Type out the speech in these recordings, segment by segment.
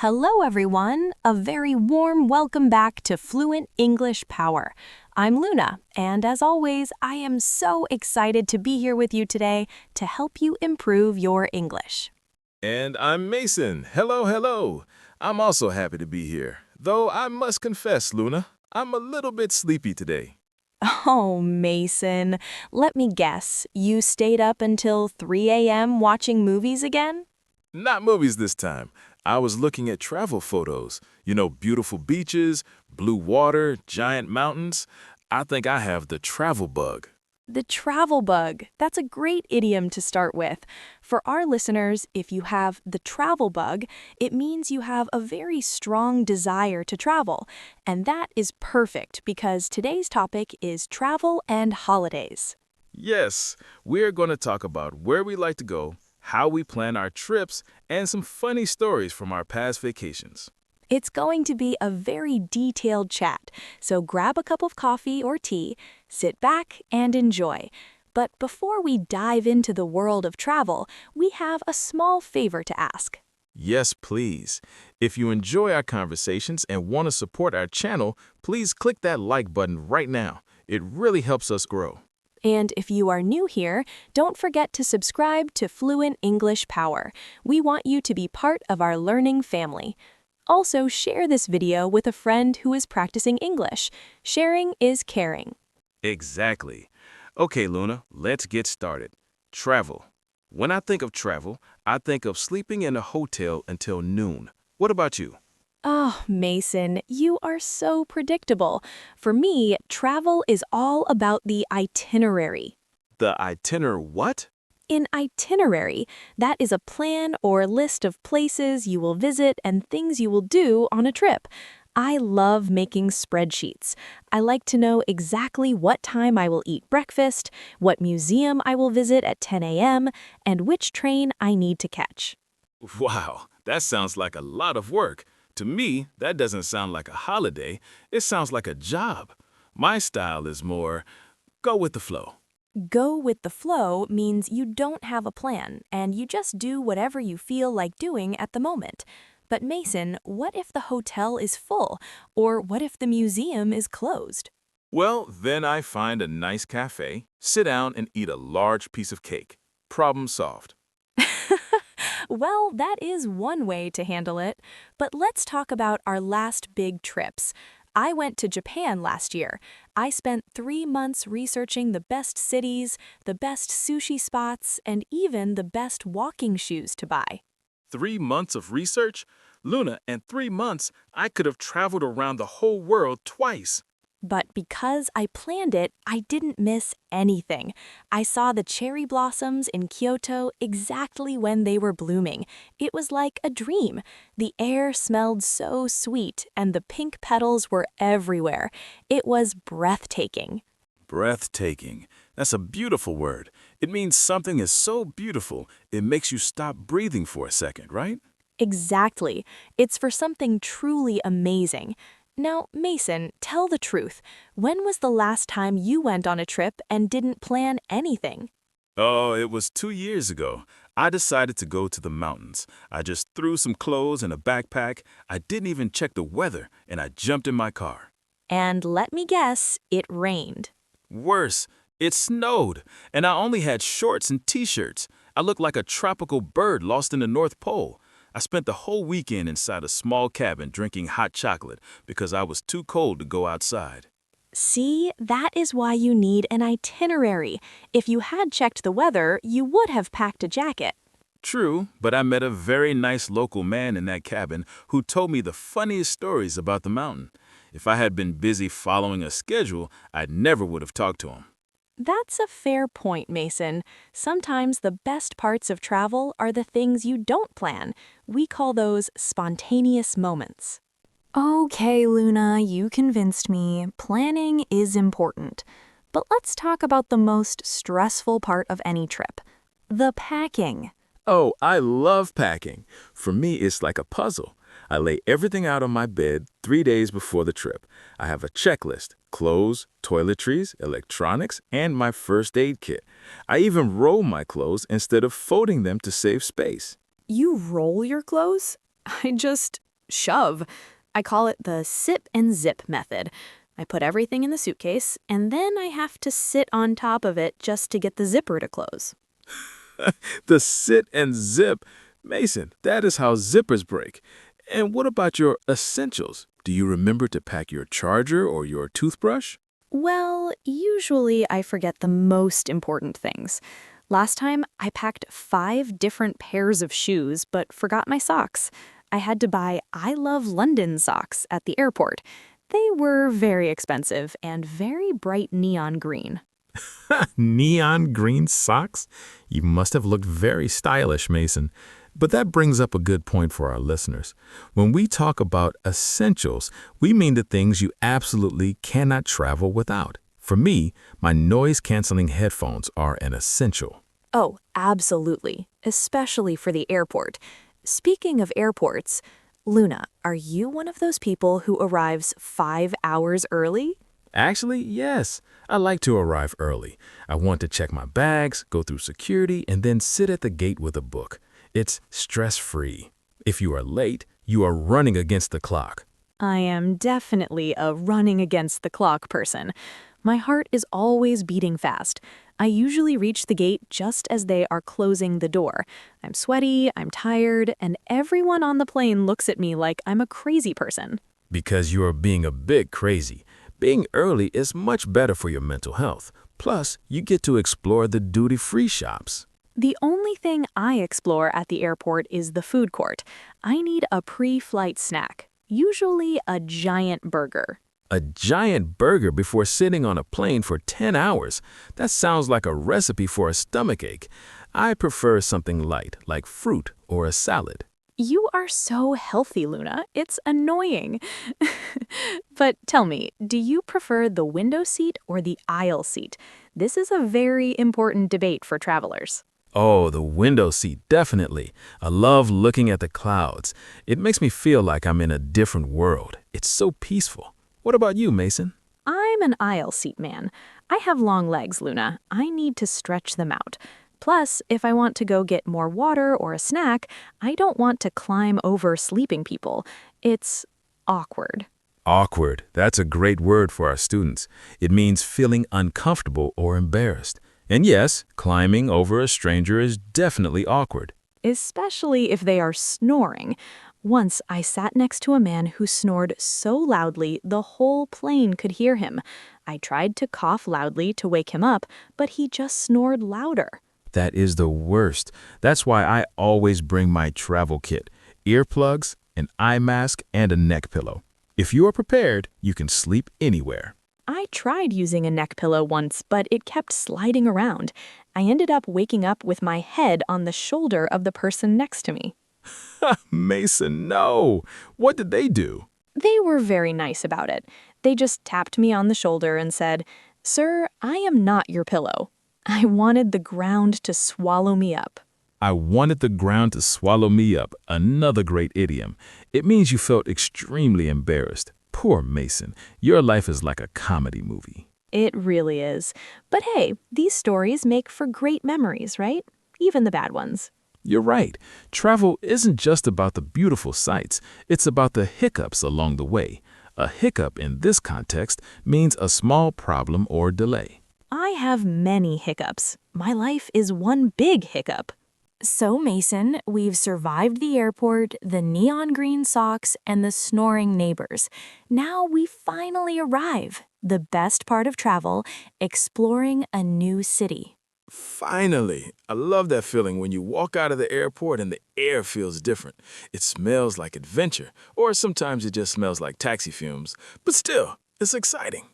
Hello, everyone. A very warm welcome back to Fluent English Power. I'm Luna, and as always, I am so excited to be here with you today to help you improve your English. And I'm Mason. Hello, hello. I'm also happy to be here. Though I must confess, Luna, I'm a little bit sleepy today. Oh, Mason, let me guess, you stayed up until 3 a.m. watching movies again? Not movies this time. I was looking at travel photos. Beautiful beaches, blue water, giant mountains. I think I have the travel bug. The travel bug. That's a great idiom to start with. For our listeners, if you have the travel bug, it means you have a very strong desire to travel. And that is perfect because today's topic is travel and holidays. Yes, we're going to talk about where we like to go, how we plan our trips, and some funny stories from our past vacations. It's going to be a very detailed chat, so grab a cup of coffee or tea, sit back, and enjoy. But before we dive into the world of travel, we have a small favor to ask. Yes, please. If you enjoy our conversations and want to support our channel, please click that like button right now. It really helps us grow. And if you are new here, don't forget to subscribe to Fluent English Power. We want you to be part of our learning family. Also, share this video with a friend who is practicing English. Sharing is caring. Exactly. Okay, Luna, let's get started. Travel. When I think of travel, I think of sleeping in a hotel until noon. What about you? Oh, Mason, you are so predictable. For me, travel is all about the itinerary. The what? An itinerary, that is a plan or list of places you will visit and things you will do on a trip. I love making spreadsheets. I like to know exactly what time I will eat breakfast, what museum I will visit at 10 a.m., and which train I need to catch. Wow, that sounds like a lot of work. To me, that doesn't sound like a holiday. It sounds like a job. My style is more go with the flow. Go with the flow means you don't have a plan and you just do whatever you feel like doing at the moment. But Mason, what if the hotel is full? Or what if the museum is closed? Well, then I find a nice cafe, sit down and eat a large piece of cake. Problem solved. Well, that is one way to handle it. But let's talk about our last big trips. I went to Japan last year. I spent 3 months researching the best cities, the best sushi spots, and even the best walking shoes to buy. 3 months of research? Luna, in 3 months, I could have traveled around the whole world twice. But because I planned it, I didn't miss anything. I saw the cherry blossoms in Kyoto exactly when they were blooming. It was like a dream. The air smelled so sweet, and the pink petals were everywhere. It was breathtaking. Breathtaking. That's a beautiful word. It means something is so beautiful, it makes you stop breathing for a second, right? Exactly. It's for something truly amazing. Now, Mason, tell the truth. When was the last time you went on a trip and didn't plan anything? Oh, it was 2 years ago. I decided to go to the mountains. I just threw some clothes in a backpack. I didn't even check the weather, and I jumped in my car. And let me guess, it rained. Worse, it snowed, and I only had shorts and t-shirts. I looked like a tropical bird lost in the North Pole. I spent the whole weekend inside a small cabin drinking hot chocolate because I was too cold to go outside. See, that is why you need an itinerary. If you had checked the weather, you would have packed a jacket. True, but I met a very nice local man in that cabin who told me the funniest stories about the mountain. If I had been busy following a schedule, I never would have talked to him. That's a fair point, Mason. Sometimes the best parts of travel are the things you don't plan. We call those spontaneous moments. Okay, Luna, you convinced me. Planning is important. But let's talk about the most stressful part of any trip, the packing. Oh, I love packing. For me, it's like a puzzle. I lay everything out on my bed 3 days before the trip. I have a checklist: clothes, toiletries, electronics, and my first aid kit. I even roll my clothes instead of folding them to save space. You roll your clothes? I just shove. I call it the sip and zip method. I put everything in the suitcase, and then I have to sit on top of it just to get the zipper to close. The sit and zip. Mason, that is how zippers break. And what about your essentials? Do you remember to pack your charger or your toothbrush? Well, usually I forget the most important things. Last time, I packed 5 different pairs of shoes but forgot my socks. I had to buy I Love London socks at the airport. They were very expensive and very bright neon green. Neon green socks? You must have looked very stylish, Mason. But that brings up a good point for our listeners. When we talk about essentials, we mean the things you absolutely cannot travel without. For me, my noise-canceling headphones are an essential. Oh, absolutely, especially for the airport. Speaking of airports, Luna, are you one of those people who arrives 5 hours early? Actually, yes. I like to arrive early. I want to check my bags, go through security, and then sit at the gate with a book. It's stress-free. If you are late, you are running against the clock. I am definitely a running against the clock person. My heart is always beating fast. I usually reach the gate just as they are closing the door. I'm sweaty, I'm tired, and everyone on the plane looks at me like I'm a crazy person. Because you are being a bit crazy. Being early is much better for your mental health. Plus, you get to explore the duty-free shops. The only thing I explore at the airport is the food court. I need a pre-flight snack, usually a giant burger. A giant burger before sitting on a plane for 10 hours. That sounds like a recipe for a stomachache. I prefer something light, like fruit or a salad. You are so healthy, Luna. It's annoying. But tell me, do you prefer the window seat or the aisle seat? This is a very important debate for travelers. Oh, the window seat, definitely. I love looking at the clouds. It makes me feel like I'm in a different world. It's so peaceful. What about you, Mason? I'm an aisle seat man. I have long legs, Luna. I need to stretch them out. Plus, if I want to go get more water or a snack, I don't want to climb over sleeping people. It's awkward. Awkward. That's a great word for our students. It means feeling uncomfortable or embarrassed. And yes, climbing over a stranger is definitely awkward. Especially if they are snoring. Once I sat next to a man who snored so loudly the whole plane could hear him. I tried to cough loudly to wake him up, but he just snored louder. That is the worst. That's why I always bring my travel kit, earplugs, an eye mask, and a neck pillow. If you are prepared, you can sleep anywhere. I tried using a neck pillow once, but it kept sliding around. I ended up waking up with my head on the shoulder of the person next to me. Mason, no. What did they do? They were very nice about it. They just tapped me on the shoulder and said, "Sir, I am not your pillow." I wanted the ground to swallow me up. I wanted the ground to swallow me up. Another great idiom. It means you felt extremely embarrassed. Poor Mason. Your life is like a comedy movie. It really is. But hey, these stories make for great memories, right? Even the bad ones. You're right. Travel isn't just about the beautiful sights. It's about the hiccups along the way. A hiccup in this context means a small problem or delay. I have many hiccups. My life is one big hiccup. So, Mason, we've survived the airport, the neon green socks, and the snoring neighbors. Now we finally arrive. The best part of travel, exploring a new city. Finally! I love that feeling when you walk out of the airport and the air feels different. It smells like adventure, or sometimes it just smells like taxi fumes. But still, it's exciting.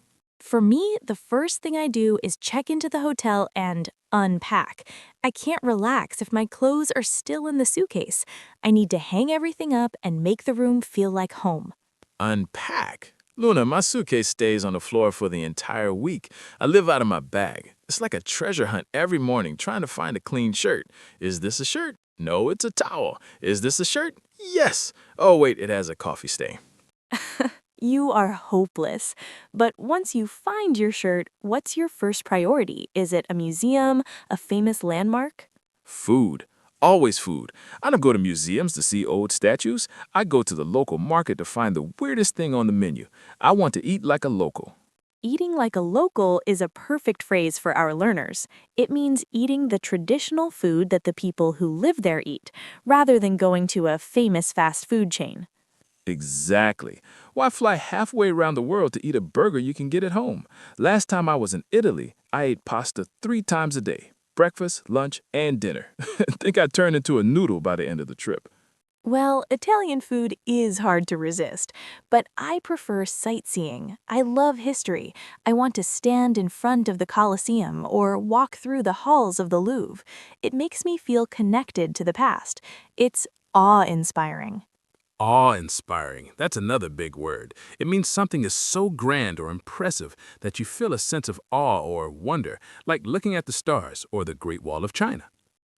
For me, the first thing I do is check into the hotel and unpack. I can't relax if my clothes are still in the suitcase. I need to hang everything up and make the room feel like home. Unpack? Luna, my suitcase stays on the floor for the entire week. I live out of my bag. It's like a treasure hunt every morning trying to find a clean shirt. Is this a shirt? No, it's a towel. Is this a shirt? Yes. Oh, wait, it has a coffee stain. You are hopeless. But once you find your shirt, what's your first priority? Is it a museum, a famous landmark? Food. Always food. I don't go to museums to see old statues. I go to the local market to find the weirdest thing on the menu. I want to eat like a local. Eating like a local is a perfect phrase for our learners. It means eating the traditional food that the people who live there eat, rather than going to a famous fast food chain. Exactly. Why fly halfway around the world to eat a burger you can get at home? Last time I was in Italy, I ate pasta 3 times a day. Breakfast, lunch, and dinner. I think I turned into a noodle by the end of the trip. Well, Italian food is hard to resist, but I prefer sightseeing. I love history. I want to stand in front of the Colosseum or walk through the halls of the Louvre. It makes me feel connected to the past. It's awe-inspiring. Awe-inspiring. That's another big word. It means something is so grand or impressive that you feel a sense of awe or wonder, like looking at the stars or the Great Wall of China.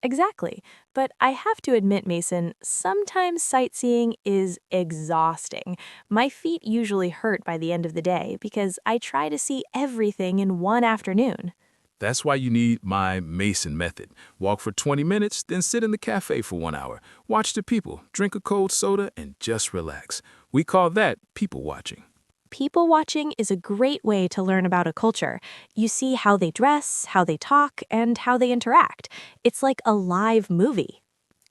Exactly. But I have to admit, Mason, sometimes sightseeing is exhausting. My feet usually hurt by the end of the day because I try to see everything in one afternoon. That's why you need my Mason method. Walk for 20 minutes, then sit in the cafe for 1 hour. Watch the people, drink a cold soda, and just relax. We call that people watching. People watching is a great way to learn about a culture. You see how they dress, how they talk, and how they interact. It's like a live movie.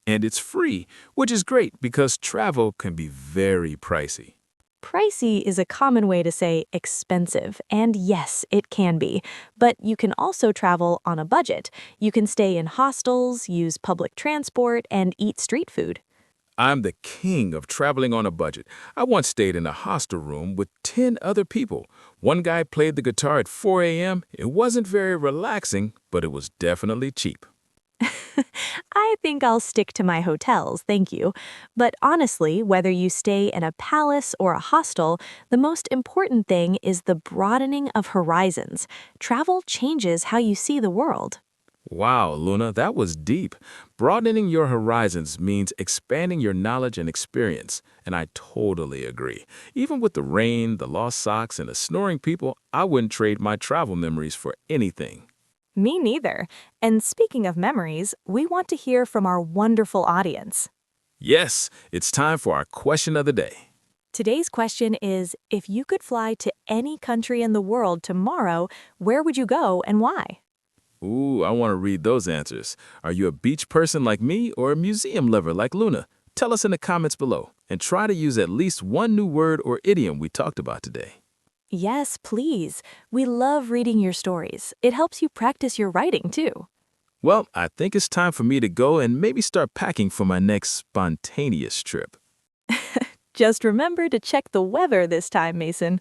And it's free, which is great because travel can be very pricey. Pricey is a common way to say expensive, and yes, it can be. But you can also travel on a budget. You can stay in hostels, use public transport, and eat street food. I'm the king of traveling on a budget. I once stayed in a hostel room with 10 other people. One guy played the guitar at 4 a.m. It wasn't very relaxing, but it was definitely cheap. I think I'll stick to my hotels, thank you. But honestly, whether you stay in a palace or a hostel, the most important thing is the broadening of horizons. Travel changes how you see the world. Wow, Luna, that was deep. Broadening your horizons means expanding your knowledge and experience, and I totally agree. Even with the rain, the lost socks, and the snoring people, I wouldn't trade my travel memories for anything. Me neither. And speaking of memories, we want to hear from our wonderful audience. Yes, it's time for our question of the day. Today's question is, if you could fly to any country in the world tomorrow, where would you go and why? Ooh, I want to read those answers. Are you a beach person like me or a museum lover like Luna? Tell us in the comments below and try to use at least one new word or idiom we talked about today. Yes, please. We love reading your stories. It helps you practice your writing, too. Well, I think it's time for me to go and maybe start packing for my next spontaneous trip. Just remember to check the weather this time, Mason.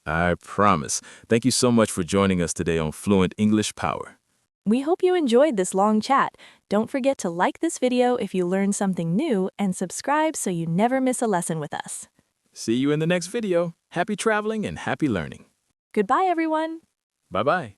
I promise. Thank you so much for joining us today on Fluent English Power. We hope you enjoyed this long chat. Don't forget to like this video if you learned something new and subscribe so you never miss a lesson with us. See you in the next video. Happy traveling and happy learning. Goodbye, everyone. Bye-bye.